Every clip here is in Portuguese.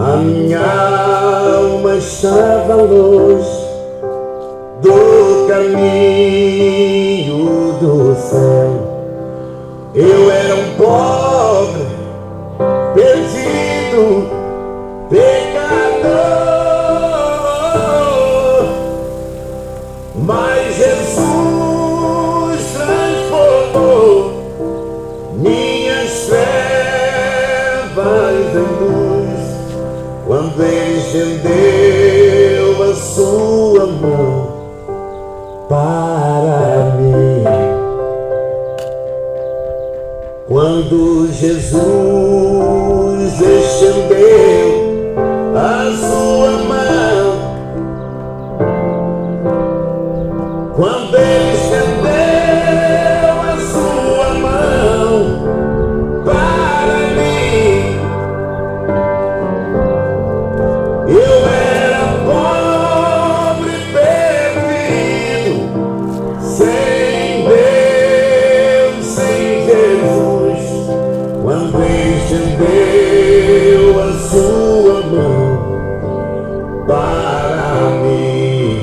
A minha alma estava longe do caminho do céu. Eu era um pobre, perdido, pecador, mas Jesus transformou minhas trevas em luz, quando Ele estendeu a sua mão para mim. Quando Jesus estendeu a sua mão, quando Ele estendeu a sua mão para mim, eu era pobre, perdido, sem Deus, sem Jesus. Quando Ele estendeu a sua mão para mim.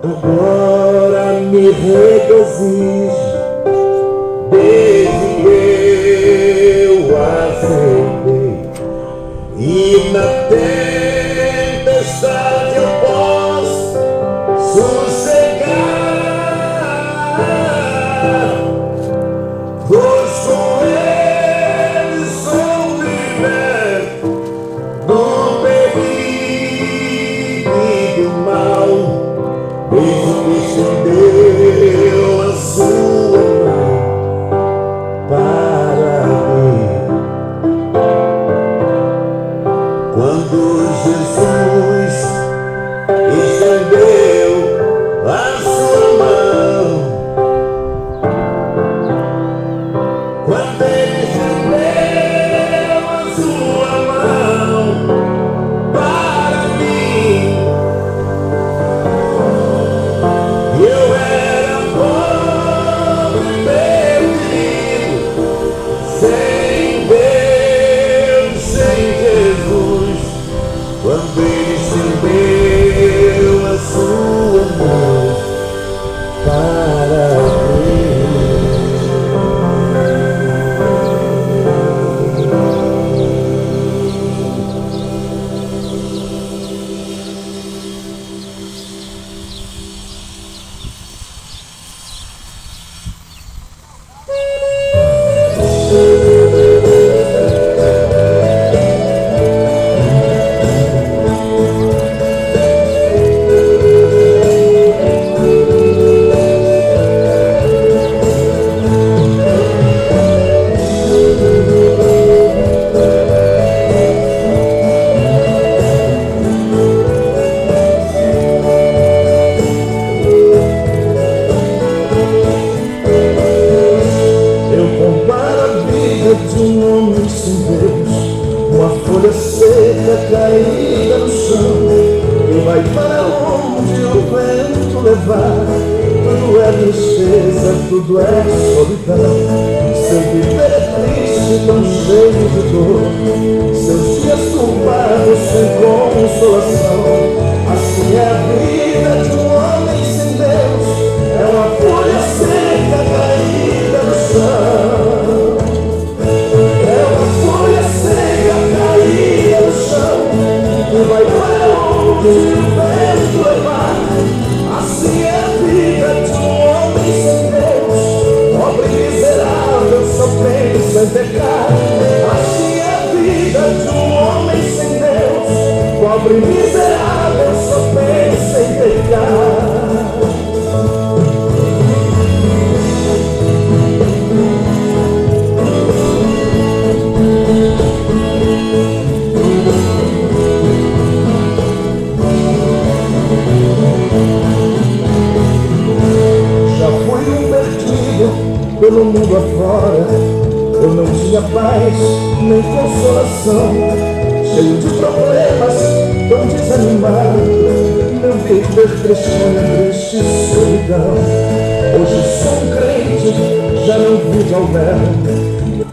Agora me regozijo, desde que eu aceitei, e na tempestade eu posso sossegar, pois com Ele sou liberto do perigo e do mal. Desde que estendeu a sua mão para mim. Quando Jesus estendeu a sua mão, quando Ele estendeu a sua mão para mim, eu era pobre, perdido, sem Deus, sem Jesus. Quando Ele estendeu a sua mão para mim. De um homem sem Deus, uma folha seca caída no chão, e vai para onde o vento levar. Tudo é tristeza, tudo é solidão. Seu viver é triste, tão cheio de dor. Seus dias culpados sem consolação. Assim é a vida de um homem sem Deus, é uma folha seca caída no chão. Vai para onde o vento levar. Assim é a vida de um homem sem Deus, pobre miserável, só pensa em pecar. Assim é a vida de um homem sem Deus, pobre miserável, só pensa em pecar. pelo mundo afora, Eu não tinha paz nem consolação, cheio de problemas, tão desanimado. Meu viver tristonho, triste solidão. Hoje sou um crente, já não vivo ao léu.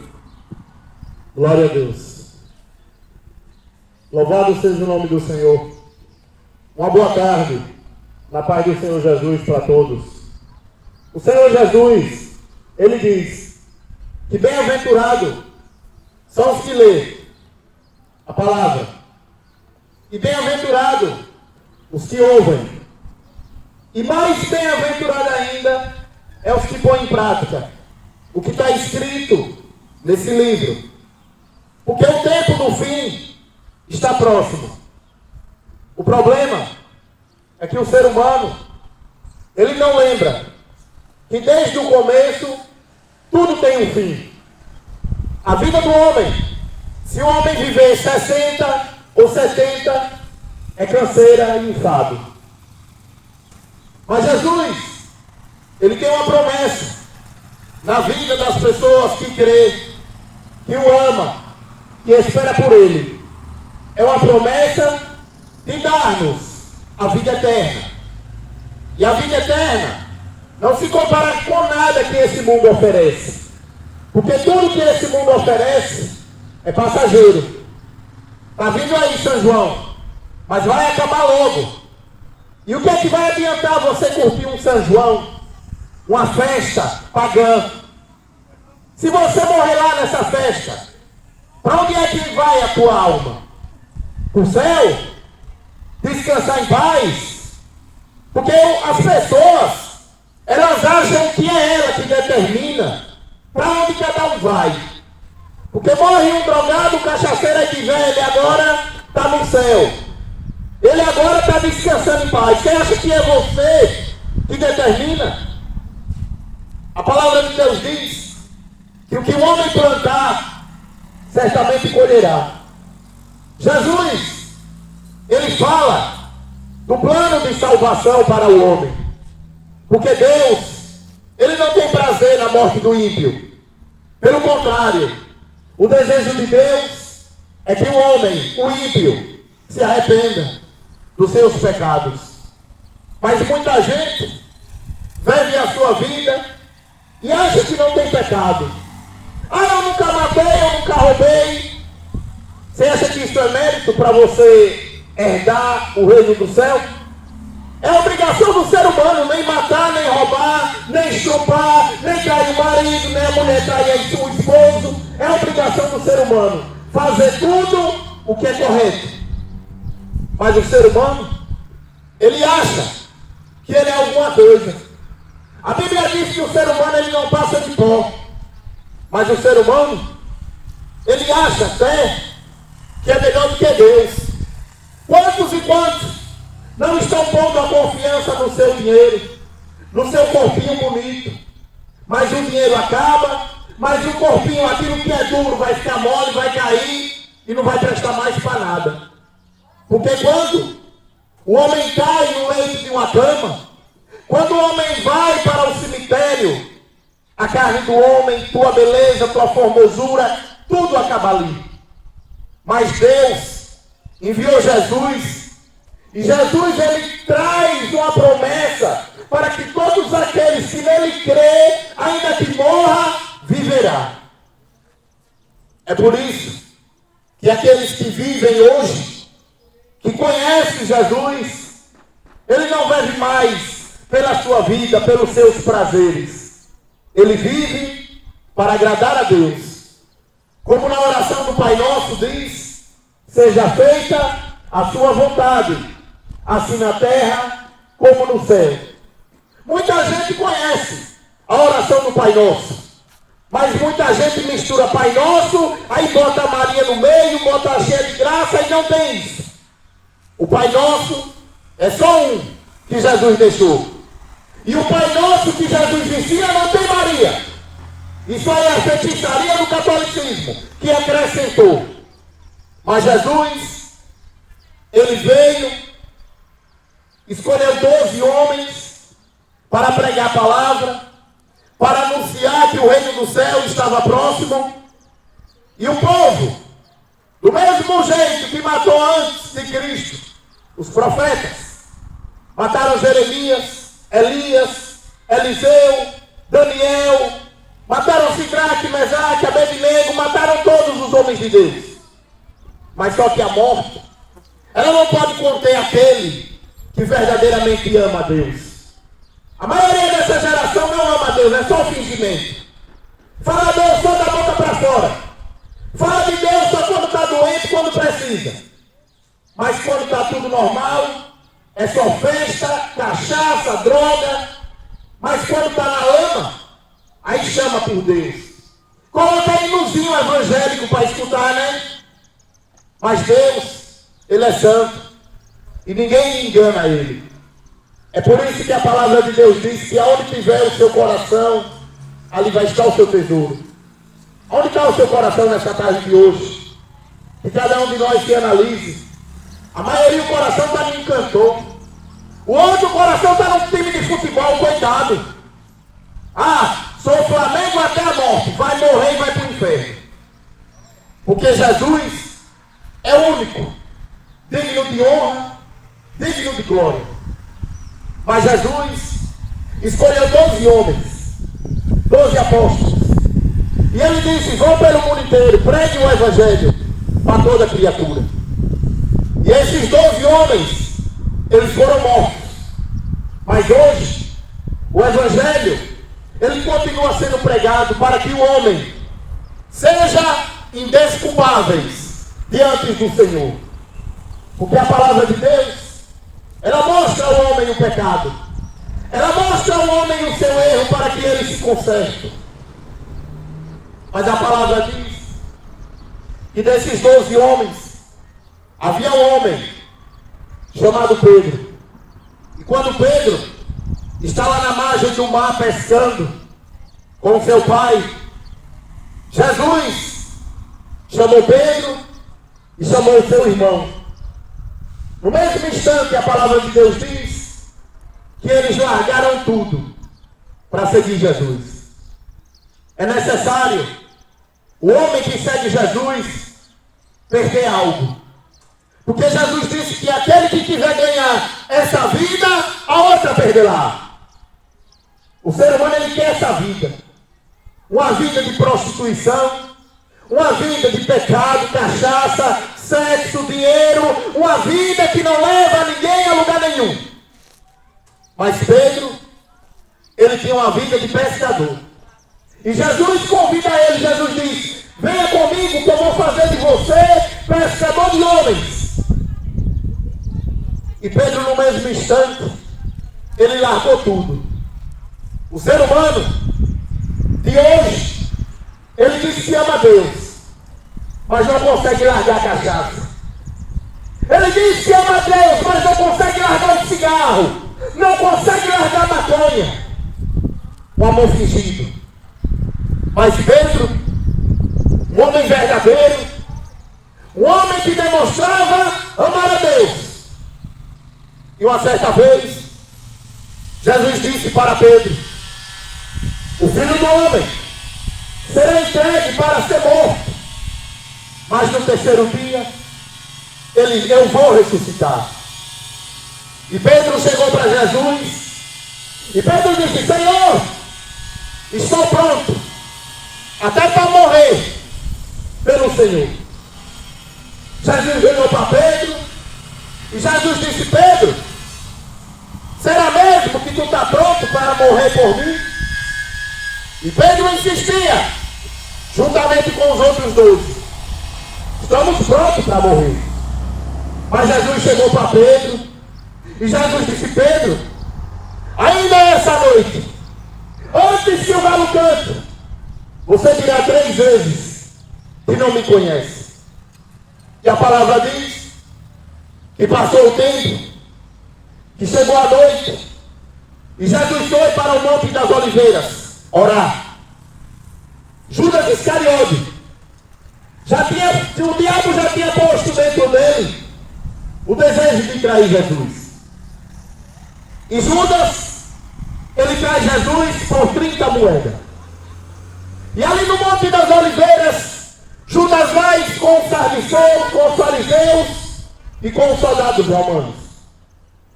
Glória a Deus. Louvado seja o nome do Senhor. Uma boa tarde, na paz do Senhor Jesus para todos. O Senhor Jesus, Ele diz que bem-aventurado são os que lêem a palavra, e bem-aventurado os que ouvem, e mais bem-aventurado ainda é os que põem em prática o que está escrito nesse livro, porque o tempo do fim está próximo. O problema é que o ser humano, ele não lembra que desde o começo tudo tem um fim. A vida do homem, se o homem viver 60 ou 70, é canseira e enfado. Mas Jesus, Ele tem uma promessa na vida das pessoas que crê, que o ama, que espera por Ele. É uma promessa de dar-nos a vida eterna. E a vida eterna não se compara com nada que esse mundo oferece. Porque tudo que esse mundo oferece é passageiro. Está vindo aí São João, mas vai acabar logo. E o que é que vai adiantar você curtir um São João, uma festa pagã? Se você morrer lá nessa festa, para onde é que vai a tua alma? Para o céu? Descansar em paz? Porque as pessoas, elas acham que é ela que determina para onde cada um vai. Porque morre um drogado, um cachaceiro de velho, agora está no céu. Ele agora está descansando em paz. Você acha que é você que determina? A palavra de Deus diz que o que o homem plantar, certamente colherá. Jesus, Ele fala do plano de salvação para o homem. Porque Deus, Ele não tem prazer na morte do ímpio. Pelo contrário, o desejo de Deus é que o homem, o ímpio, se arrependa dos seus pecados. Mas muita gente vive a sua vida e acha que não tem pecado. Ah, eu nunca matei, eu nunca roubei. Você acha que isso é mérito para você herdar o reino do céu? É obrigação do ser humano nem matar, nem roubar, nem chupar, nem trair o marido, nem a mulher trair o esposo. É obrigação do ser humano fazer tudo o que é correto. Mas o ser humano, ele acha que ele é alguma coisa. A Bíblia diz que o ser humano ele não passa de pó. Mas o ser humano, ele acha até que é melhor do que Deus. Quantos e quantos não estão pondo a confiança no seu dinheiro, no seu corpinho bonito, mas o dinheiro acaba, mas o corpinho, aquilo que é duro, vai ficar mole, vai cair e não vai prestar mais para nada. Porque quando o homem cai no leito de uma cama, quando o homem vai para o cemitério, a carne do homem, tua beleza, tua formosura, tudo acaba ali. Mas Deus enviou Jesus. E Jesus, Ele traz uma promessa para que todos aqueles que nele crê, ainda que morra, viverá. É por isso que aqueles que vivem hoje, que conhecem Jesus, ele não vive mais pela sua vida, pelos seus prazeres. Ele vive para agradar a Deus. Como na oração do Pai Nosso diz, seja feita a sua vontade, assim na terra como no céu. Muita gente conhece a oração do Pai Nosso, mas muita gente mistura Pai Nosso, aí bota a Maria no meio, bota a cheia de graça e não tem isso. O Pai Nosso é só um que Jesus deixou. E o Pai Nosso que Jesus ensina não tem Maria. Isso aí é a feitiçaria do catolicismo que acrescentou. Mas Jesus, Ele veio, escolheu 12 homens para pregar a palavra, para anunciar que o reino do céu estava próximo. E o povo, do mesmo jeito que matou antes de Cristo os profetas, mataram Jeremias, Elias, Eliseu, Daniel, mataram Sidraque, Mesaque, Abednego, mataram todos os homens de Deus. Mas só que a morte, ela não pode conter aquele que verdadeiramente ama a Deus. A maioria dessa geração não ama a Deus, é só fingimento. Fala a Deus só da boca para fora. Fala de Deus só quando está doente, quando precisa. Mas quando está tudo normal, é só festa, cachaça, droga. Mas quando está na lama, aí chama por Deus. Coloca aí nozinho evangélico para escutar, né? Mas Deus, Ele é santo. E ninguém engana Ele. É por isso que a palavra de Deus diz que aonde tiver o seu coração, ali vai estar o seu tesouro. Onde está o seu coração nessa tarde de hoje? Que cada um de nós se analise. A maioria do coração está em cantor. O outro coração está no time de futebol, coitado. Ah, sou Flamengo até a morte. Vai morrer e vai para o inferno. Porque Jesus é único, digno de honra, digno de glória. Mas Jesus escolheu 12 homens, 12 apóstolos. E ele disse: vão pelo mundo inteiro, pregue o evangelho para toda criatura. E esses 12 homens, eles foram mortos. Mas hoje, o evangelho, ele continua sendo pregado para que o homem seja indesculpáveis diante do Senhor. Porque a palavra de Deus, ela mostra ao homem o pecado. Ela mostra ao homem o seu erro para que ele se conserte. Mas a palavra diz que desses 12 homens, havia um homem chamado Pedro. E quando Pedro está lá na margem do mar pescando com seu pai, Jesus chamou Pedro e chamou o seu irmão. No mesmo instante, a palavra de Deus diz que eles largaram tudo para seguir Jesus. É necessário o homem que segue Jesus perder algo. Porque Jesus disse que aquele que quiser ganhar essa vida, a outra perderá. O ser humano, ele quer essa vida. Uma vida de prostituição, uma vida de pecado, cachaça, sexo, dinheiro, uma vida que não leva ninguém a lugar nenhum. Mas Pedro, ele tinha uma vida de pescador. E Jesus convida ele, Jesus diz: venha comigo que eu vou fazer de você pescador de homens. E Pedro, no mesmo instante, ele largou tudo. O ser humano de hoje, ele diz que ama Deus, mas não consegue largar a cachaça. Ele diz que ama Deus, mas não consegue largar o cigarro, não consegue largar a maconha. Um amor fingido. Mas Pedro, um homem verdadeiro, um homem que demonstrava amar a Deus. E uma certa vez, Jesus disse para Pedro: o Filho do Homem será entregue para ser morto, mas no terceiro dia, eu vou ressuscitar. E Pedro chegou para Jesus, e Pedro disse: Senhor, estou pronto, até para morrer pelo Senhor. Jesus olhou para Pedro, e Jesus disse: Pedro, será mesmo que tu está pronto para morrer por mim? E Pedro insistia, juntamente com os outros 12: estamos prontos para morrer. Mas Jesus chegou para Pedro, e Jesus disse: Pedro, ainda essa noite, antes que o galo cante, você dirá 3 vezes que não me conhece. E a palavra diz que passou o tempo, que chegou a noite, e Jesus foi para o Monte das Oliveiras orar. Judas Iscariote, o diabo já tinha posto dentro dele o desejo de trair Jesus. E Judas, ele traz Jesus por 30 moedas. E ali no Monte das Oliveiras, Judas vai com os saduceus, com os fariseus e com os soldados romanos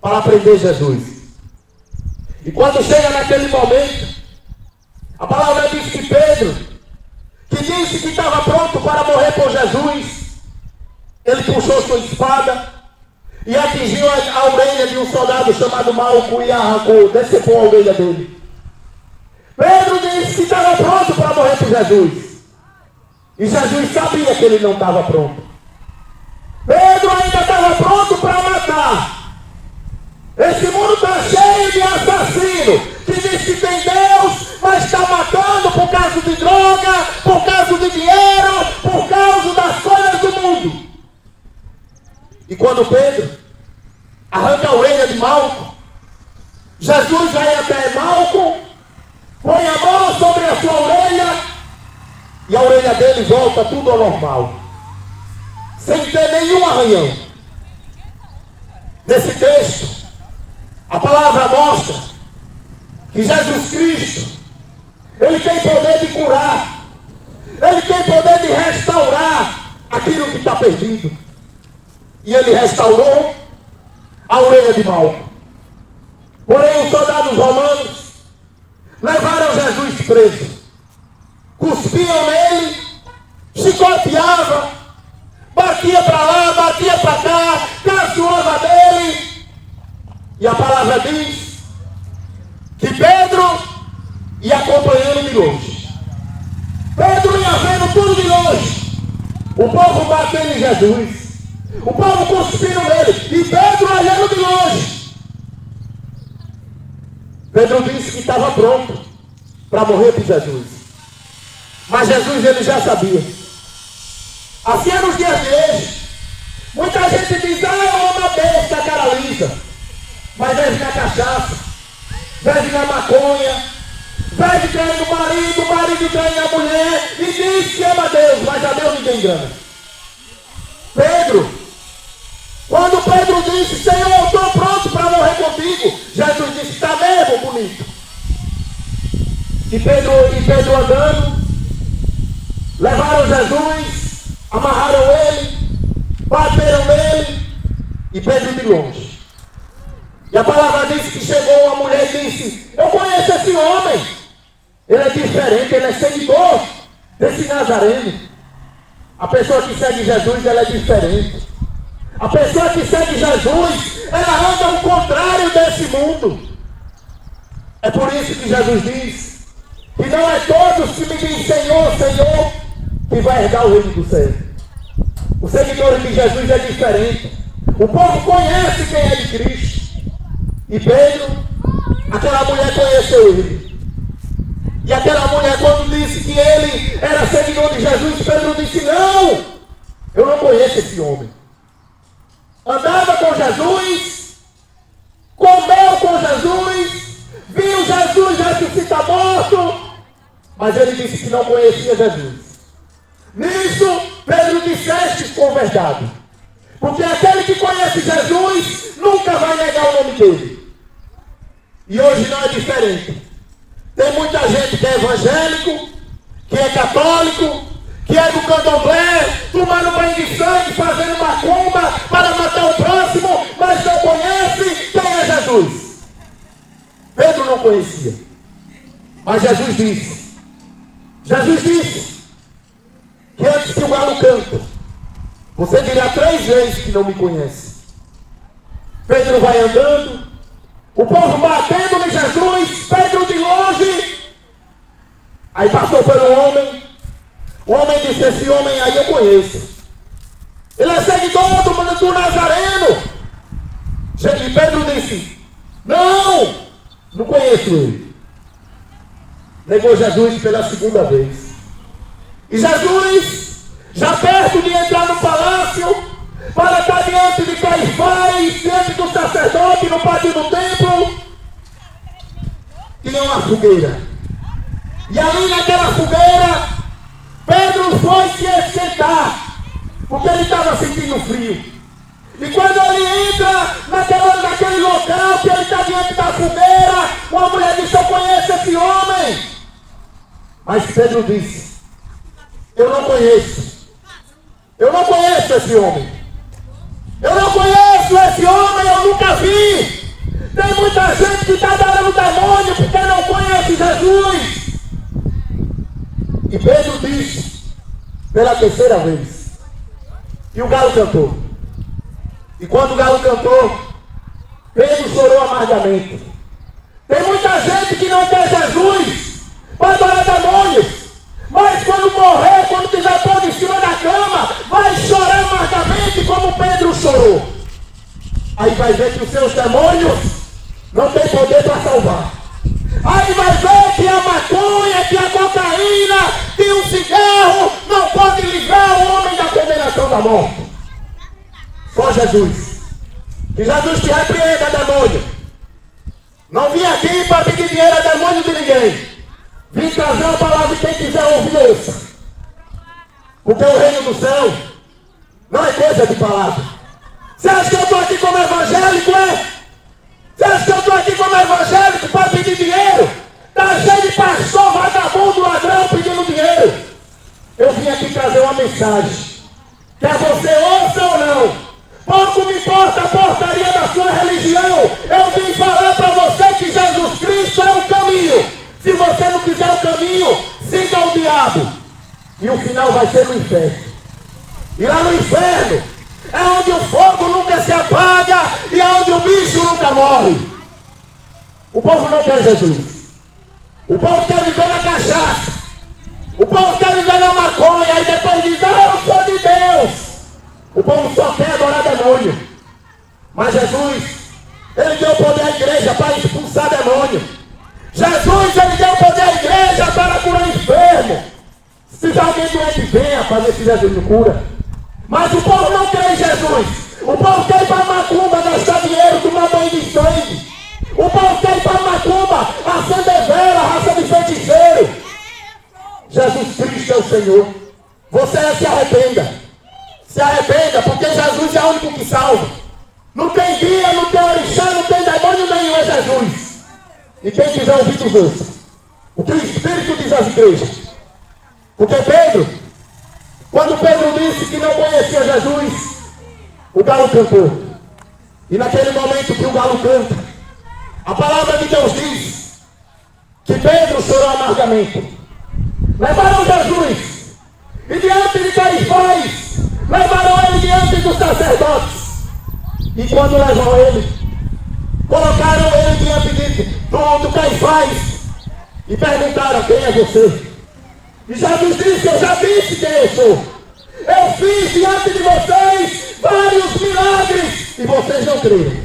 para prender Jesus. E quando chega naquele momento, a palavra diz que Pedro, que disse que estava pronto para morrer por Jesus, ele puxou sua espada e atingiu a orelha de um soldado chamado Malco e arrancou, decepou a orelha dele. Pedro disse que estava pronto para morrer por Jesus. E Jesus sabia que ele não estava pronto. Pedro ainda estava pronto para matar. Esse mundo está cheio de assassino que diz que tem Deus, mas está matando por causa de droga, por causa de dinheiro, por causa das coisas do mundo. E quando Pedro arranca a orelha de Malco, Jesus vai até Malco, põe a mão sobre a sua orelha e a orelha dele volta tudo ao normal, sem ter nenhum arranhão. Nesse texto, a palavra mostra que Jesus Cristo, ele tem poder de curar, ele tem poder de restaurar aquilo que está perdido. E ele restaurou a orelha de Malco. Porém, os soldados romanos levaram Jesus preso, cuspiam nele, chicoteavam, batia para lá, batia para cá, caçoava dele. E a palavra diz que Pedro ia acompanhando de longe. Pedro ia vendo tudo de longe. O povo batendo em Jesus, o povo cuspindo nele, e Pedro olhando de longe. Pedro disse que estava pronto para morrer por Jesus. Mas Jesus, ele já sabia. Assim é nos dias de hoje. Muita gente diz, eu amo a Deus, que a cara lisa. Mas vive na cachaça, vive na maconha, vive traindo o marido traindo a mulher, e diz que ama a Deus, mas a Deus ninguém engana. Pedro, quando Pedro disse, Senhor, eu estou pronto para morrer contigo, Jesus disse, está mesmo bonito. E Pedro andando, levaram Jesus, amarraram ele, bateram nele, e Pedro de longe. E a palavra diz que chegou uma mulher e disse, eu conheço esse homem, ele é diferente, ele é seguidor desse Nazareno. A pessoa que segue Jesus, ela é diferente. A pessoa que segue Jesus, ela anda ao contrário desse mundo. É por isso que Jesus diz que não é todos que me dizem Senhor, Senhor, que vai herdar o reino do céu. O seguidor de Jesus é diferente. O povo conhece quem é de Cristo. E Pedro, aquela mulher conheceu ele. E aquela mulher, quando disse que ele era seguidor de Jesus, Pedro disse, não, eu não conheço esse homem. Andava com Jesus, comeu com Jesus, viu Jesus ressuscitar morto, mas ele disse que não conhecia Jesus. Nisso, Pedro disseste com verdade, porque aquele que conhece Jesus nunca vai negar o nome dele. E hoje não é diferente. Tem muita gente que é evangélico, que é católico, que é do candomblé, tomando banho de sangue, fazendo macumba para matar o próximo, mas não conhece quem é Jesus. Pedro não conhecia, mas Jesus disse que antes que o galo canta, você dirá 3 vezes que não me conhece. Pedro vai andando, o povo batendo em Jesus, Pedro de longe. Aí passou por um homem, o homem disse, esse homem aí eu conheço. Ele é seguidor do Nazareno. E Pedro disse, não conheço ele. Negou Jesus pela 2ª vez. E Jesus, já perto de entrar no palácio, para estar diante de Caifás, diante do sacerdote, no pátio do templo, tinha uma fogueira. E ali naquela fogueira, Pedro foi se esquentar, porque ele estava sentindo frio. E quando ele entra naquele local, que ele está diante da fogueira, uma mulher disse, eu conheço esse homem. Mas Pedro disse, eu não conheço. Eu não conheço esse homem. Eu não conheço esse homem, eu nunca vi. Tem muita gente que está adorando o demônio porque não conhece Jesus. E Pedro disse, pela terceira vez. E o galo cantou. E quando o galo cantou, Pedro chorou amargamente. Tem muita gente que não quer Jesus para adorar demônios. Mas quando morrer, quando estiver pondo em cima da cama, vai chorar amargamente como Pedro chorou. Aí vai ver que os seus demônios não têm poder para salvar. Aí vai ver que a maconha, que a cocaína, que o cigarro não pode livrar o homem da condenação da morte. Só Jesus. Que Jesus te repreenda, demônio. Não vim aqui para pedir dinheiro a demônio de ninguém. Vim trazer uma palavra e quem quiser ouvir, ouça. Porque o reino do céu não é coisa de palavra. Você acha que eu estou aqui como evangélico, é? Você acha que eu estou aqui como evangélico para pedir dinheiro? Está cheio de pastor, vagabundo, ladrão pedindo dinheiro. Eu vim aqui trazer uma mensagem. Quer você ouça ou não? Pouco me importa a portaria da sua religião. Eu vim falar para você que Jesus Cristo é o caminho. Se você não quiser o caminho, siga o diabo. E o final vai ser no inferno. E lá no inferno é onde o fogo nunca se apaga e é onde o bicho nunca morre. O povo não quer Jesus. O povo quer viver na cachaça. O povo quer viver na maconha e depois diz, eu sou de Deus. O povo só quer adorar demônio. Mas Jesus, ele deu poder à igreja para expulsar demônio. Jesus, ele deu poder à igreja para curar enfermo. Se alguém doente, venha para ver se Jesus não cura. Mas o povo não quer em Jesus. O povo quer ir para a macumba, gastar dinheiro, tomar banho de sangue. O povo quer ir para a macumba, acender vela, raça de feiticeiro. Jesus Cristo é o Senhor. Você se arrependa. Se arrependa, porque Jesus é o único que salva. Não tem guia, não tem orixá, não tem demônio nenhum, é Jesus. E quem quiser ouvir dos ouça. O que o Espírito diz às igrejas. Porque Pedro, quando Pedro disse que não conhecia Jesus, o galo cantou. E naquele momento que o galo canta, a palavra de Deus diz que Pedro chorou amargamente. Levaram Jesus. E diante de Caifás, levaram ele diante dos sacerdotes. E quando levaram ele, colocaram ele diante do Caifás e perguntaram, quem é você? E Jesus disse, eu já disse quem eu sou. Eu fiz diante de vocês vários milagres e vocês não creram.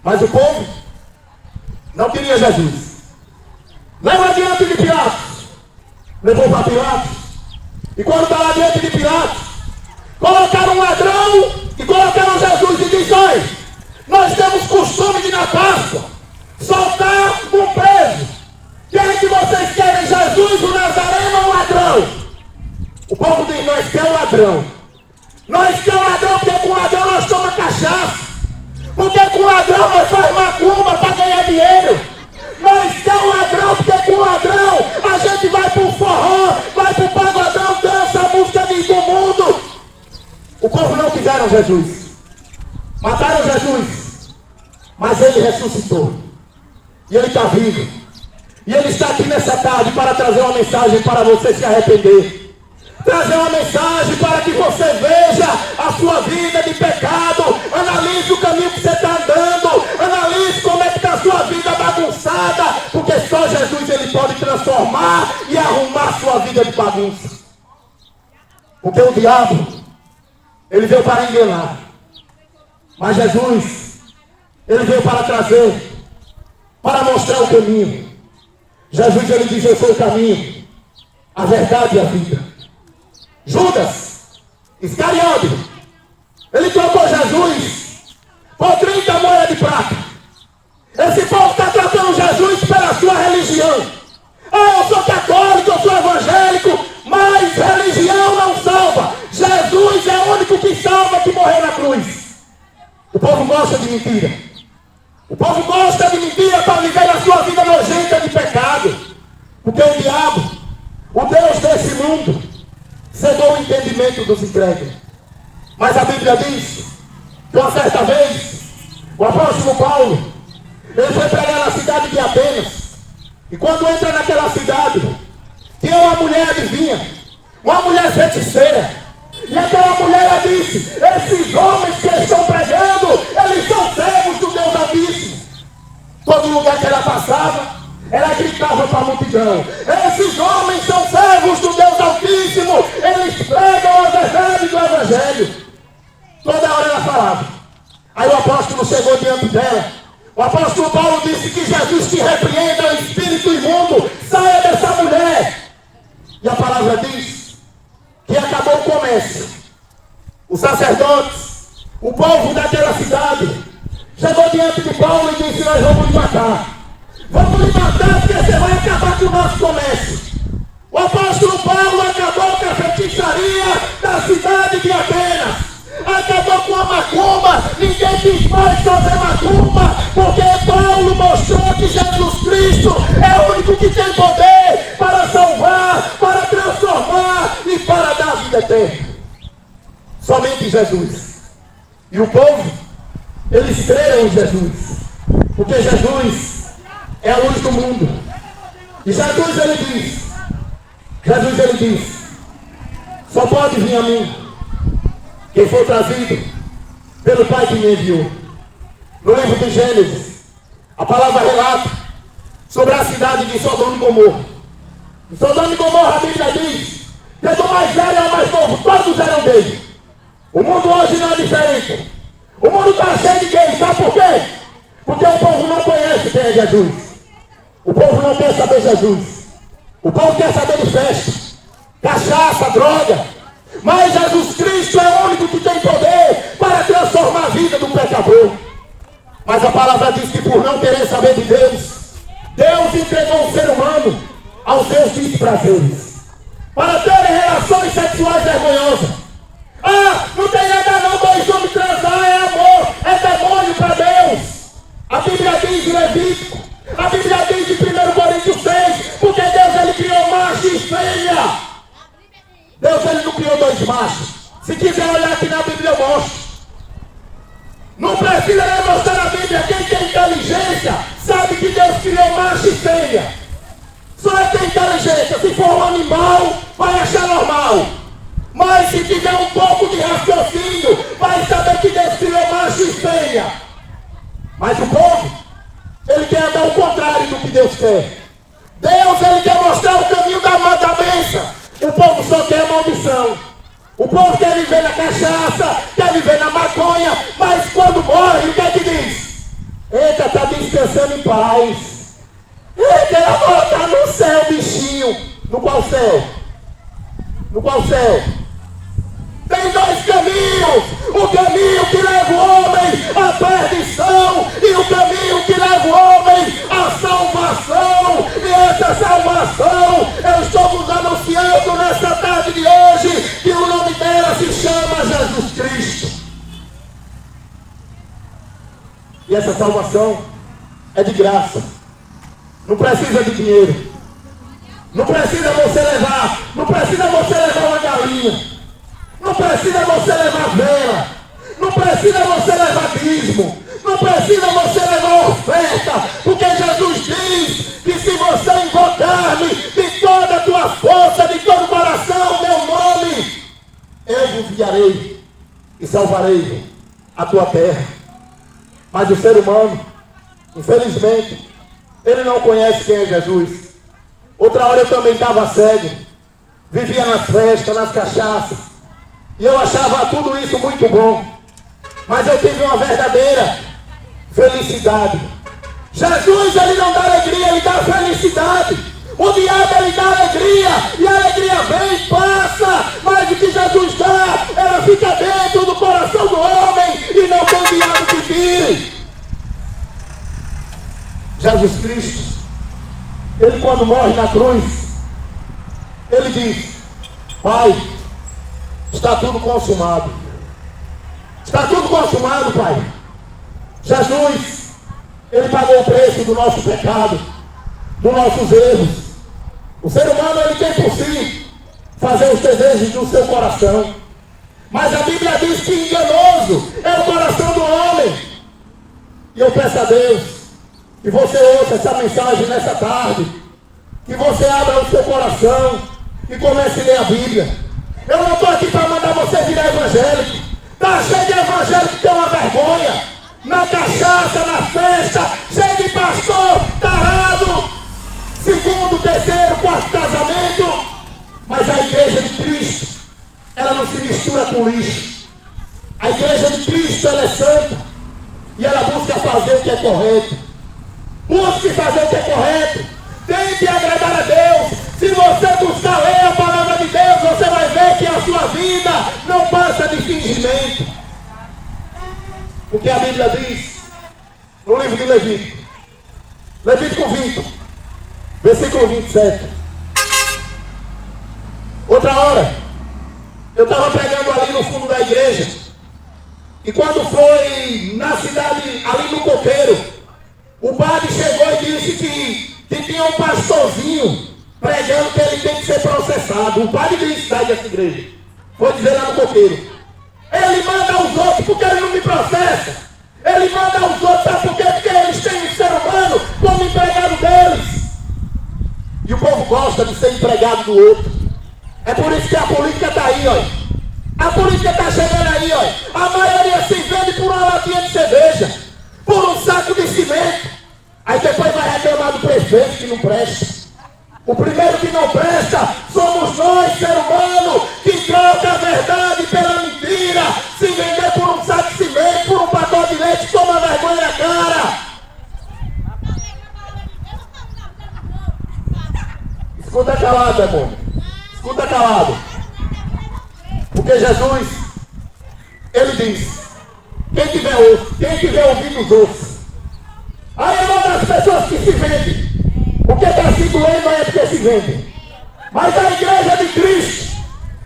Mas o povo não queria Jesus. Leva diante de Pilatos. Levou para Pilatos. E quando está lá diante de Pilatos, colocaram um ladrão e colocaram Jesus e disse, olha, nós temos costume de na Páscoa soltar um preso. Quem é que vocês querem, Jesus, o Nazareno ou o ladrão? O povo diz, nós queremos ladrão. Nós queremos ladrão porque com ladrão nós tomamos cachaça. Porque com ladrão nós faz macumba para ganhar dinheiro. Nós queremos ladrão porque com ladrão a gente vai pro forró, vai pro pagodão, dança a música do mundo. O povo não quiseram Jesus. Mataram Jesus. Mas ele ressuscitou. E ele está vivo. E ele está aqui nessa tarde para trazer uma mensagem para você se arrepender. Trazer uma mensagem para que você veja a sua vida de pecado. Analise o caminho que você está andando. Analise como é que está a sua vida bagunçada. Porque só Jesus ele pode transformar e arrumar a sua vida de bagunça. Porque o diabo, ele veio para enganar. Mas Jesus, ele veio para trazer, para mostrar o caminho. Jesus, ele diz, eu sou o caminho, a verdade e a vida. Judas Iscariote, ele trocou Jesus por 30 moedas de prata. Esse povo está tratando Jesus pela sua religião. Ah, eu sou católico, eu sou evangélico, mas religião não salva. Jesus é o único que salva, que morreu na cruz. O povo gosta de mentira. O povo gosta de mentira para viver a sua vida nojenta de pecado. Porque o diabo, o Deus desse mundo, cegou o entendimento dos incrédulos. Mas a Bíblia diz que uma certa vez, o apóstolo Paulo, ele foi pregar na cidade de Atenas. E quando entra naquela cidade, tinha uma mulher adivinha, uma mulher feiticeira. E aquela mulher disse: esses homens que estão pregando, eles são servos do Deus Altíssimo. Todo lugar que ela passava, ela gritava para a multidão: esses homens são servos do Deus Altíssimo, eles pregam a verdade do Evangelho. Toda hora ela falava. Aí o apóstolo chegou diante dela. O apóstolo Paulo disse que Jesus te repreenda, o espírito imundo, saia dessa mulher. E a palavra diz que acabou o comércio. Os sacerdotes, o povo daquela cidade, chegou diante de Paulo e disse: nós vamos lhe matar. Vamos lhe matar porque você vai acabar com o nosso comércio. O apóstolo Paulo acabou com a feitiçaria da cidade de Atenas. Acabou com a macumba. Ninguém quis mais fazer macumba, porque Paulo mostrou que Jesus Cristo é o único que tem poder para salvar, para transformar e para dar vida eterna. Somente Jesus. E o povo, eles creram em Jesus, porque Jesus é a luz do mundo. E Jesus ele diz: só pode vir a mim quem foi trazido pelo Pai que me enviou. No livro de Gênesis, a palavra relata sobre a cidade de Sodoma e Gomorra. Em Sodoma e Gomorra, a Bíblia diz que do mais velho ao mais novo, todos eram gays. O mundo hoje não é diferente. O mundo está cheio de gays. Sabe por quê? Porque o povo não conhece quem é Jesus. O povo não quer saber Jesus. O povo quer saber de festa, cachaça, droga. Mas Jesus Cristo é o único que tem poder para transformar a vida do pecador. Mas a palavra diz que por não querer saber de Deus, Deus entregou o ser humano aos seus desprazeres, para terem relações sexuais vergonhosas. Ah, não tem nada não, dois homens transar, é amor, é demônio para Deus. A Bíblia diz em Levítico, a Bíblia diz em 1 Coríntios 6, porque Deus ele criou macho e fêmea. Deus ele não criou dois machos. Se quiser olhar aqui na Bíblia eu mostro. Não precisa nem mostrar na Bíblia. Quem tem inteligência sabe que Deus criou macho e fêmea. Só é ter inteligência. Se for um animal, vai achar normal. Mas se tiver um pouco de raciocínio, vai saber que Deus criou macho e fêmea. Mas o povo, ele quer andar ao contrário do que Deus quer. Deus ele quer mostrar o caminho da bênção. O povo só quer maldição. O povo quer viver na cachaça, quer viver na maconha, mas quando morre, o que é que diz? Eita, está descansando em paz. Eita, ela vai estar no céu, bichinho. No qual céu? No qual céu? Tem dois caminhos. O caminho que leva o homem à perdição e o caminho que leva o homem à salvação. E essa salvação eu estou vos anunciando nessa tarde de hoje, que o nome dela se chama Jesus Cristo. E essa salvação é de graça. Não precisa de dinheiro. Não precisa você levar. Não precisa você levar uma galinha. Não precisa você levar vela. Não precisa você levar dízimo. Não precisa você levar oferta. Porque Jesus diz que se você invocar-me de toda a tua força, de todo o coração, meu nome, eu vos guiarei e salvarei a tua terra. Mas o ser humano, infelizmente, ele não conhece quem é Jesus. Outra hora eu também estava cego. Vivia nas festas, nas cachaças. E eu achava tudo isso muito bom. Mas eu tive uma verdadeira felicidade. Jesus, ele não dá alegria, ele dá felicidade. O diabo, ele dá alegria. E a alegria vem e passa. Mas o que Jesus dá, ela fica dentro do coração do homem. E não tem diabo que tire. Jesus Cristo, ele quando morre na cruz, ele diz: Pai, está tudo consumado. Está tudo consumado, Pai. Jesus, ele pagou o preço do nosso pecado, dos nossos erros. O ser humano, ele tem por si fazer os desejos do seu coração. Mas a Bíblia diz que enganoso é o coração do homem. E eu peço a Deus que você ouça essa mensagem nessa tarde, que você abra o seu coração e comece a ler a Bíblia. Eu não estou aqui para mandar você virar evangélico. Está cheio de evangélico que tem uma vergonha, na cachaça, na festa, cheio de pastor tarado, segundo, terceiro, quarto casamento. Mas a igreja de Cristo, ela não se mistura com lixo. A igreja de Cristo, ela é santa e ela busca fazer o que é correto. Busque fazer o que é correto. Tente agradar a Deus. Se você buscar ler a palavra de Deus, você vai ver que a sua vida não passa de fingimento. Porque a Bíblia diz no livro de Levítico, Levítico 20, versículo 27. Outra hora, eu estava pregando ali no fundo da igreja, e quando foi na cidade, ali no Coqueiro, o padre chegou e disse que tinha um pastorzinho pregando que ele tem que ser processado. O padre disse, sai dessa igreja. Foi dizer lá no Coqueiro. Ele manda aos outros porque ele não me processa. Ele manda aos outros, sabe por quê? Porque eles têm um ser humano como empregado deles. E o povo gosta de ser empregado do outro. É por isso que a política está aí, olha. A política está chegando aí, olha. A maioria se vende por uma latinha de cerveja, por um saco de cimento. Aí depois vai reclamar do prefeito que não presta. O primeiro que não presta somos nós, ser humano, que troca a verdade pela mentira. Se vender por um saco de cimento, por um pacote de leite, toma vergonha na cara. Escuta calado, irmão. Escuta calado. Porque Jesus, ele diz, quem tiver ouvidos ouça. Aí é uma das pessoas que se vendem. O que está se doendo é porque se vende. Mas a igreja de Cristo,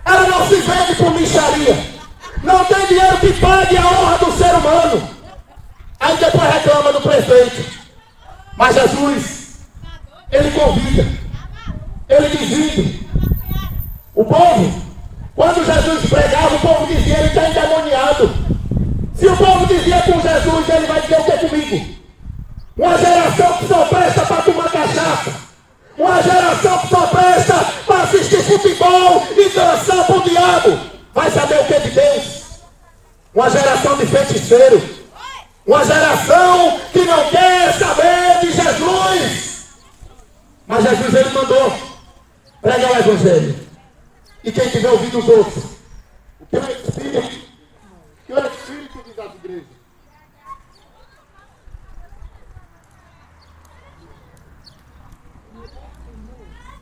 ela não se vende por mixaria. Não tem dinheiro que pague a honra do ser humano. Aí depois reclama do prefeito. Mas Jesus, ele convida. Ele divide. O povo, quando Jesus pregava, o povo dizia, ele está endemoniado. Se o povo dizia com Jesus, ele vai dizer o que comigo? Uma geração que só presta para tomar cachaça. Uma geração que só presta para assistir futebol e dançar para o diabo. Vai saber o que é de Deus? Uma geração de feiticeiro. Uma geração que não quer saber de Jesus. Mas Jesus, ele mandou pregar o evangelho. E quem tiver ouvido os outros, o que o Espírito diz às igrejas.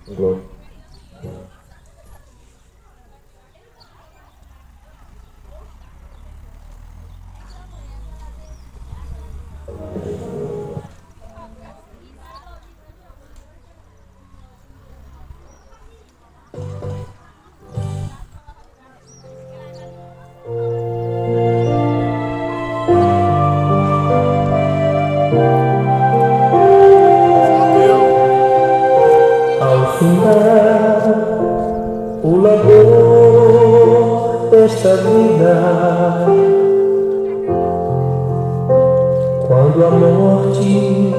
Glória. O labor desta vida, quando a morte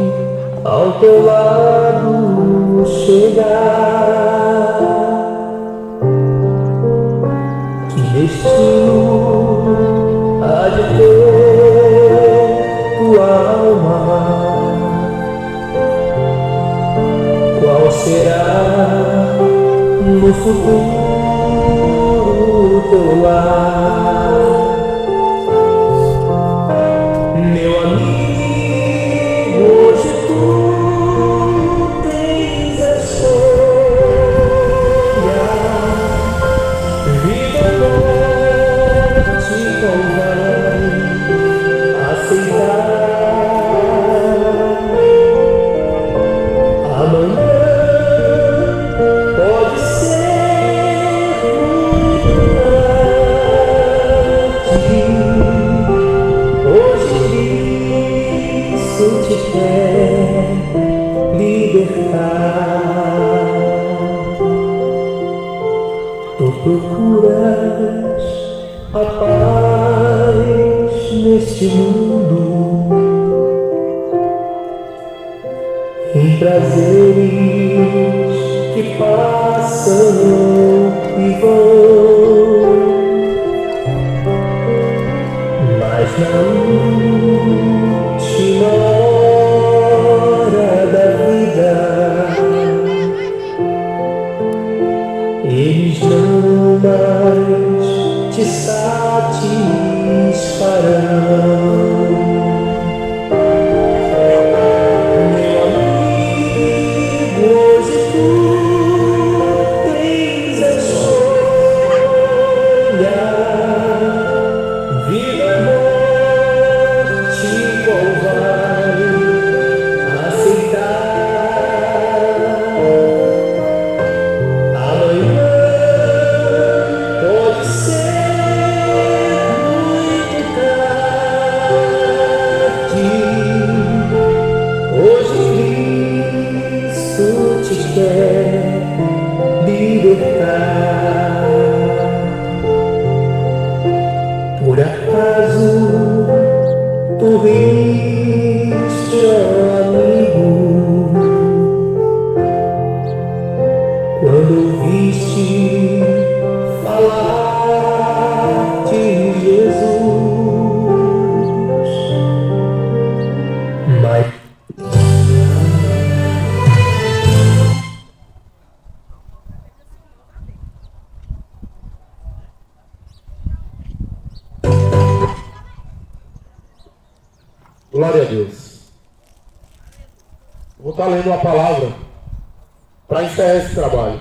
ao teu lado chegar, que destino há de ter tua alma? Qual será no futuro teu lar? Meu amigo, hoje tu tens a escolha. Vida ou morte convém aceitar. Amanhã pode ser muito tarde. Hoje Cristo te quer libertar. a paz neste mundo, em prazeres que passam e vão, mas na última hora da vida eles não mais te satisfarão. Meu amigo, hoje tu tens a escolha, vida ou morte, qual vai aceitar? Amanhã pode ser muito tarde. Hoje Cristo te quer libertar. Por acaso tu viste, ó amigo, quando ouviste falar de Jesus? Mas glória a Deus. Vou estar lendo uma palavra para encerrar esse trabalho.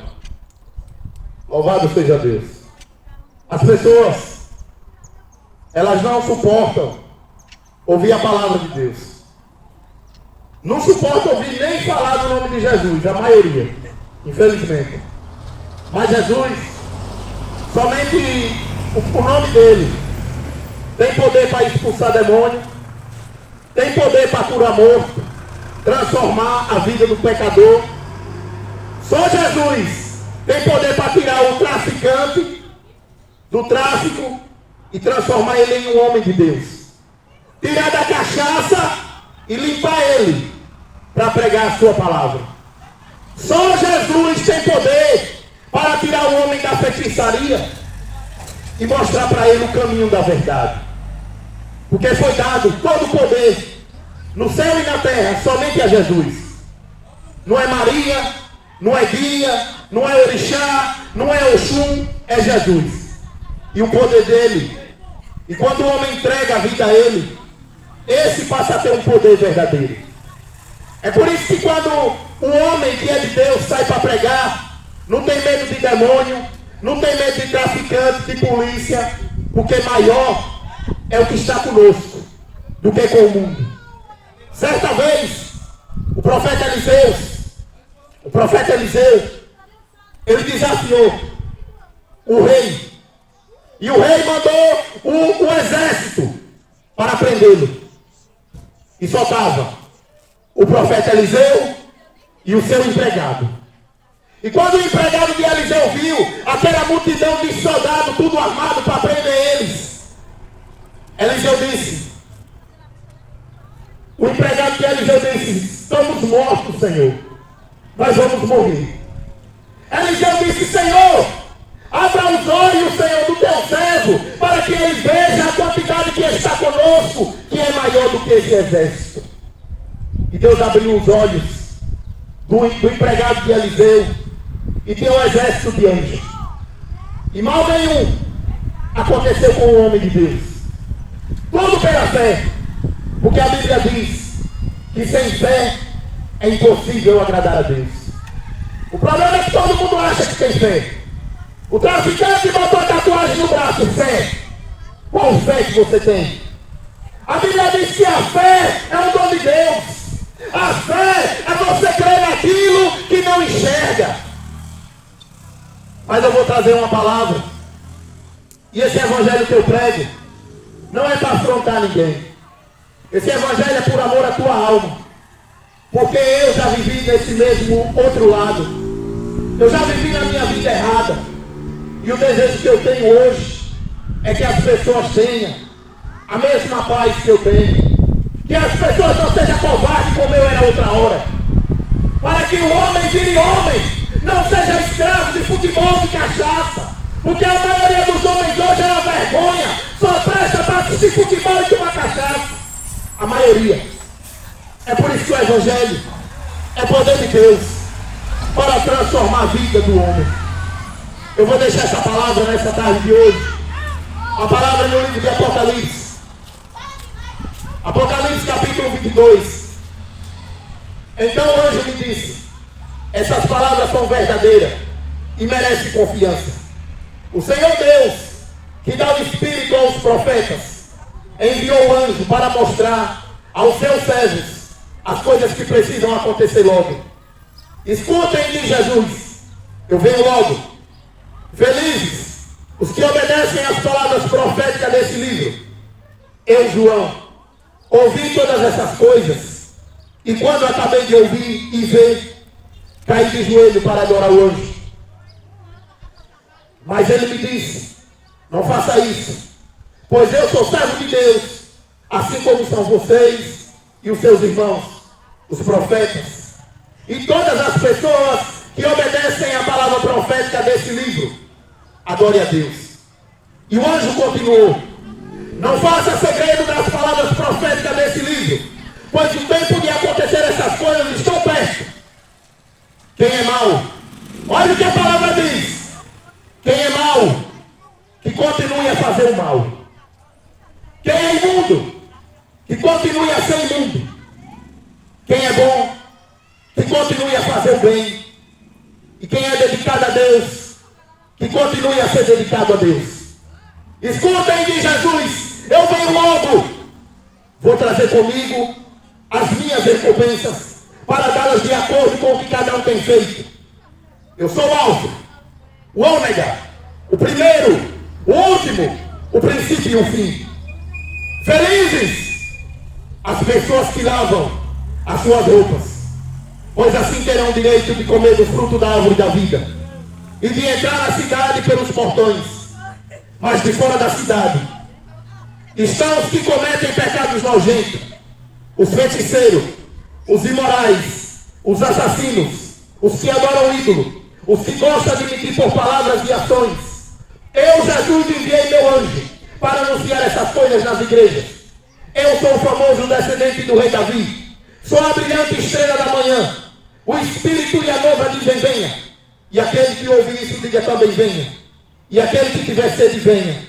Louvado seja Deus. As pessoas, elas não suportam ouvir a palavra de Deus. Não suportam ouvir nem falar do nome de Jesus, a maioria, infelizmente. Mas Jesus, somente o nome dele tem poder para expulsar demônio, tem poder para curar morto, transformar a vida do pecador. Só Jesus tem poder para tirar o traficante do tráfico e transformar ele em um homem de Deus. Tirar da cachaça e limpar ele para pregar a sua palavra. Só Jesus tem poder para tirar o homem da feitiçaria e mostrar para ele o caminho da verdade. Porque foi dado todo o poder no céu e na terra somente a Jesus. Não é Maria, não é Guia, não é Orixá, não é Oxum, é Jesus. E o poder dele. E quando o homem entrega a vida a ele, esse passa a ter um poder verdadeiro. É por isso que quando um homem que é de Deus sai para pregar, não tem medo de demônio, não tem medo de traficante, de polícia, porque maior é o que está conosco do que com o mundo. Certa vez, o profeta Eliseu, ele desafiou o rei. E o rei mandou o exército para prendê-lo. E só estava o profeta Eliseu e o seu empregado. E quando o empregado de Eliseu viu aquela multidão de soldados, tudo armado para prender eles, Eliseu disse, o empregado de Eliseu disse, estamos mortos, Senhor, nós vamos morrer. Eliseu disse, Senhor, abra os olhos, Senhor, do teu servo, para que ele veja a quantidade que está conosco, que é maior do que esse exército. E Deus abriu os olhos do empregado de Eliseu, e tinha um exército de anjos. E mal nenhum aconteceu com o homem de Deus. Tudo pela fé. Porque a Bíblia diz que sem fé é impossível agradar a Deus. O problema é que todo mundo acha que tem fé. O traficante botou a tatuagem no braço, fé. Qual fé que você tem? A Bíblia diz que a fé é um dom de Deus. A fé é você crer naquilo que não enxerga. Mas eu vou trazer uma palavra. E esse evangelho que eu prego não é para afrontar ninguém. Esse evangelho é por amor à tua alma. Porque eu já vivi nesse mesmo outro lado. Eu já vivi na minha vida errada. E o desejo que eu tenho hoje é que as pessoas tenham a mesma paz que eu tenho. Que as pessoas não sejam covardes como eu era outra hora. Para que o homem vire homem, não seja escravo de futebol, de cachaça. Porque a maioria dos homens hoje é uma vergonha. Só presta para assistir futebol e tomar cachaça. A maioria. É por isso que o Evangelho é poder de Deus para transformar a vida do homem. Eu vou deixar essa palavra nessa tarde de hoje. A palavra no livro de Apocalipse. Apocalipse capítulo 22. Então o anjo me disse: essas palavras são verdadeiras e merecem confiança. O Senhor Deus, que dá o Espírito aos profetas, enviou o anjo para mostrar aos seus servos as coisas que precisam acontecer logo. Escutem, diz Jesus, eu venho logo. Felizes os que obedecem às palavras proféticas desse livro. Eu, João, ouvi todas essas coisas, e quando acabei de ouvir e ver, caí de joelho para adorar o anjo. Mas ele me disse: não faça isso, pois eu sou servo de Deus, assim como são vocês e os seus irmãos, os profetas, e todas as pessoas que obedecem à palavra profética desse livro. Adore a Deus. E o anjo continuou: não faça segredo das palavras proféticas desse livro, pois o tempo de acontecer essas coisas está perto. Quem é mau, olha o que a palavra diz: quem é mau, que continue a fazer o mal. Quem é imundo, que continue a ser imundo. Quem é bom, que continue a fazer o bem. E quem é dedicado a Deus, que continue a ser dedicado a Deus. Escutem, diz Jesus, eu venho logo. Vou trazer comigo as minhas recompensas, para dá-las de acordo com o que cada um tem feito. Eu sou o Alfa, o Ômega, o primeiro, o último, o princípio e o fim. Felizes as pessoas que lavam as suas roupas, pois assim terão o direito de comer do fruto da árvore da vida e de entrar na cidade pelos portões. Mas de fora da cidade estão os que cometem pecados nojentos, os feiticeiros, os imorais, os assassinos, os que adoram ídolo, os que gostam de mentir por palavras e ações. Eu, Jesus, enviei meu anjo para anunciar essas coisas nas igrejas. Eu sou o famoso descendente do rei Davi, sou a brilhante estrela da manhã. O Espírito e a noiva dizem: venha. E aquele que ouve isso diga também: venha. E aquele que tiver sede, venha.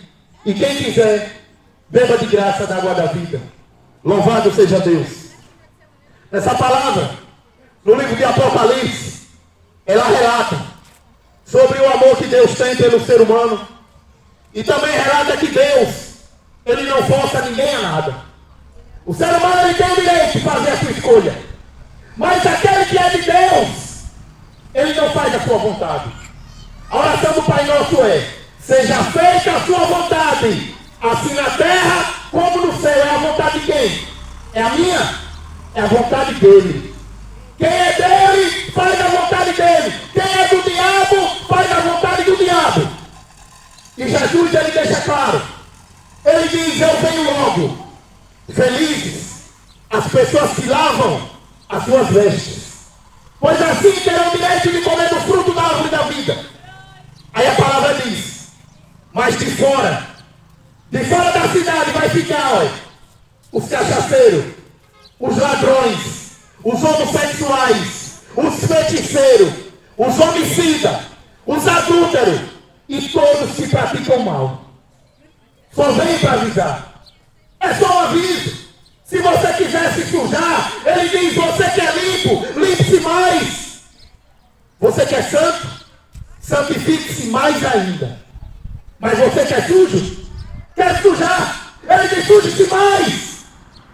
E quem quiser, beba de graça da água da vida. Louvado seja Deus. Essa palavra, no livro de Apocalipse, ela relata sobre o amor que Deus tem pelo ser humano. E também relata que Deus, ele não força ninguém a nada. O ser humano, ele tem o direito de fazer a sua escolha. Mas aquele que é de Deus, ele não faz a sua vontade. A oração do Pai Nosso é: seja feita a sua vontade, assim na terra como no céu. É a vontade de quem? É a minha? É a vontade dele. Quem é dele, faz a vontade dele. Quem é do diabo, faz a vontade do diabo. E Jesus, ele deixa claro. Ele diz: eu venho logo. Felizes as pessoas que lavam as suas vestes, pois assim terão o direito de comer do fruto da árvore da vida. Aí a palavra diz: mas de fora da cidade vai ficar, olha, os cachaceiros, os ladrões, os homossexuais, os feiticeiros, os homicidas, os adúlteros e todos que praticam mal. Só vem para avisar. É só um aviso. Se você quiser se sujar, ele diz: você que é limpo, limpe-se mais. Você que é santo, santifique-se mais ainda. Mas você que é sujo, quer sujar, ele diz: suje-se mais.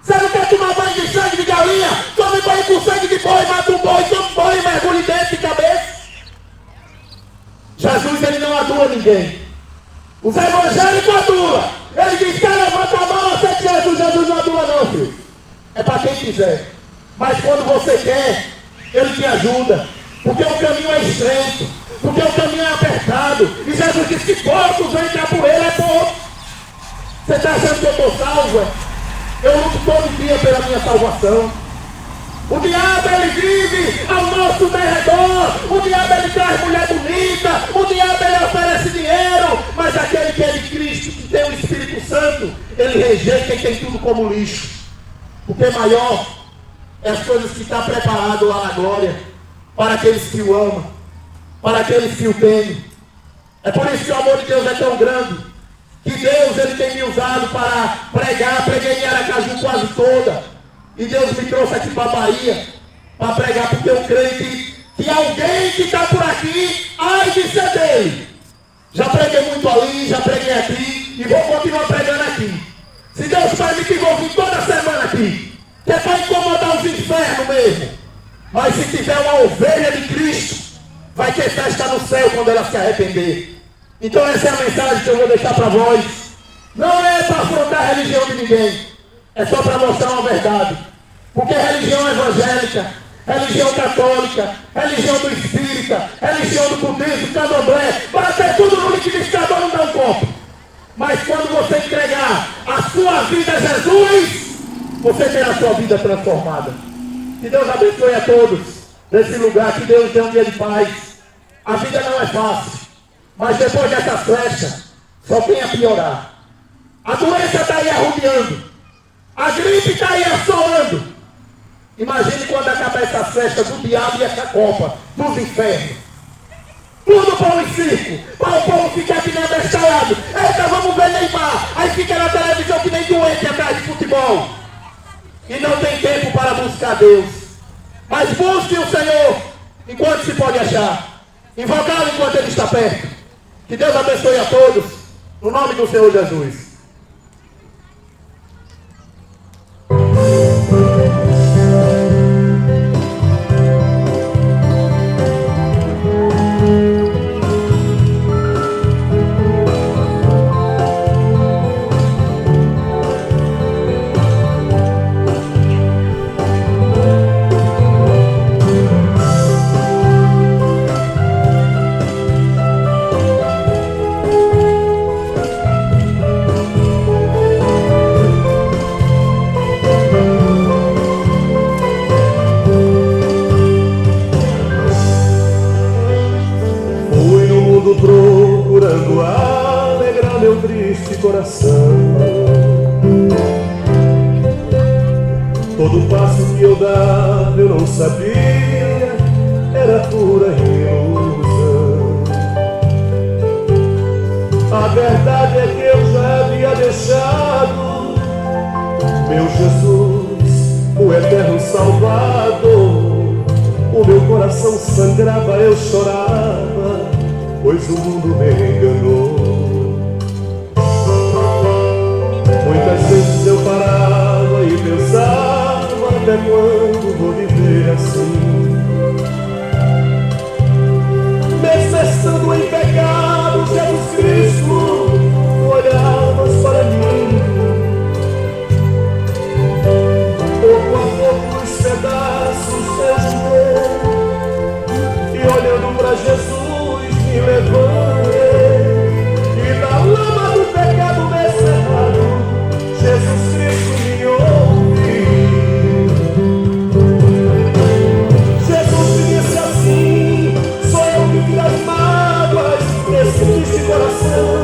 Você não quer tomar banho de sangue de galinha? Tome banho com sangue de boi, mata um boi, tome banho e mergulhe dentro de cabeça. Jesus, ele não adula ninguém. Os evangélicos adulam. Ele diz: cara, levanta a mão, aceita Jesus. Jesus não adula não, filho. É para quem quiser. Mas quando você quer, ele te ajuda. Porque o caminho é estreito. Porque o caminho é apertado. E Jesus disse que poucos vão entrar por ele, é pouco. Você está achando que eu estou salvo? Eu luto todo dia pela minha salvação. O diabo, ele vive ao nosso derredor. O diabo, ele traz mulher bonita. O diabo, ele oferece dinheiro. Mas aquele que é de Cristo, que tem o Espírito Santo, ele rejeita e tem tudo como lixo. Porque maior é as coisas que está preparado lá na glória para aqueles que o amam, para aqueles que o temem. É por isso que o amor de Deus é tão grande, que Deus, ele tem me usado para pregar. Preguei em Aracaju quase toda, e Deus me trouxe aqui para a Bahia para pregar, porque eu creio que alguém que está por aqui ai de ser dele. Já preguei muito ali, já preguei aqui e vou continuar pregando aqui. Se Deus permitir, vou vir toda semana aqui, que é para incomodar os infernos mesmo. Mas se tiver uma ovelha de Cristo, vai ter festa no céu quando ela se arrepender. Então essa é a mensagem que eu vou deixar para vós. Não é para afrontar a religião de ninguém, é só para mostrar uma verdade. Porque religião evangélica, religião católica, religião do espírita, religião do budismo, candomblé, vai ter tudo no liquidificador, não dá um copo. Mas quando você entregar a sua vida a Jesus, você terá a sua vida transformada. Que Deus abençoe a todos nesse lugar, que Deus dê um dia de paz. A vida não é fácil, mas depois dessa flecha, só tem a piorar. A doença está aí arrudeando, a gripe está aí assolando. Imagine quando acabar essa festa do diabo e essa copa dos infernos. Tudo pão e circo, para o povo ficar que nem bestalhado. Eita, vamos ver Neymar. Aí fica na televisão que nem doente atrás de futebol. E não tem tempo para buscar Deus. Mas busque o Senhor enquanto se pode achar. Invocá-lo enquanto Ele está perto. Que Deus abençoe a todos, no nome do Senhor Jesus. Procurando alegrar meu triste coração. Todo passo que eu dava eu não sabia, era pura ilusão. A verdade é que eu já havia deixado meu Jesus, o eterno Salvador. O meu coração sangrava, eu chorava, pois o mundo me enganou. Muitas vezes eu parava e pensava, até quando vou viver assim? Mesmo estando em pecado, Jesus Cristo, tu olhavas para mim. Pouco a pouco os pedaços eu juntei, e olhando para Jesus me levantei, e da lama do pecado descerrado, Jesus Cristo me ouviu. Jesus disse assim: sou eu que tiro as mágoas desse triste coração,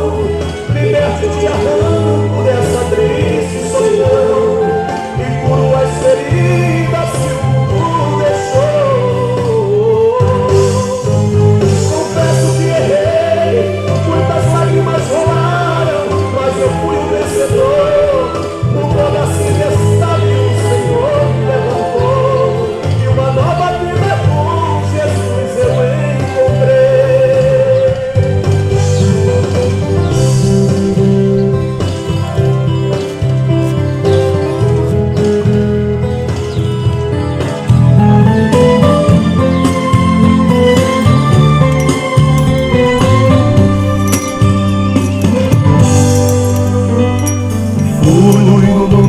liberte de arranco dessa triste solidão, e curo as feridas que o mundo deixou. Muitas lágrimas rolaram, mas eu fui o vencedor. No modo assim estava e o Senhor me levantou, e uma nova vida com Jesus eu encontrei.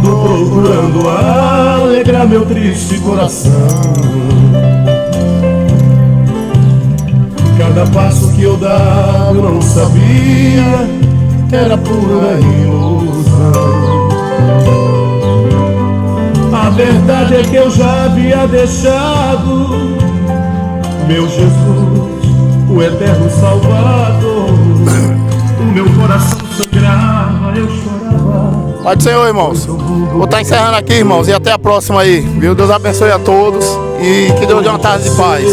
Procurando alegrar meu triste coração. Cada passo que eu dava eu não sabia, era pura ilusão. A verdade é que eu já havia deixado meu Jesus, o eterno Salvador. O meu coração sangrava, eu chorava. Pai do Senhor, irmãos. Vou estar encerrando aqui, irmãos, e até a próxima aí, viu? Deus abençoe a todos e que Deus dê uma tarde de paz.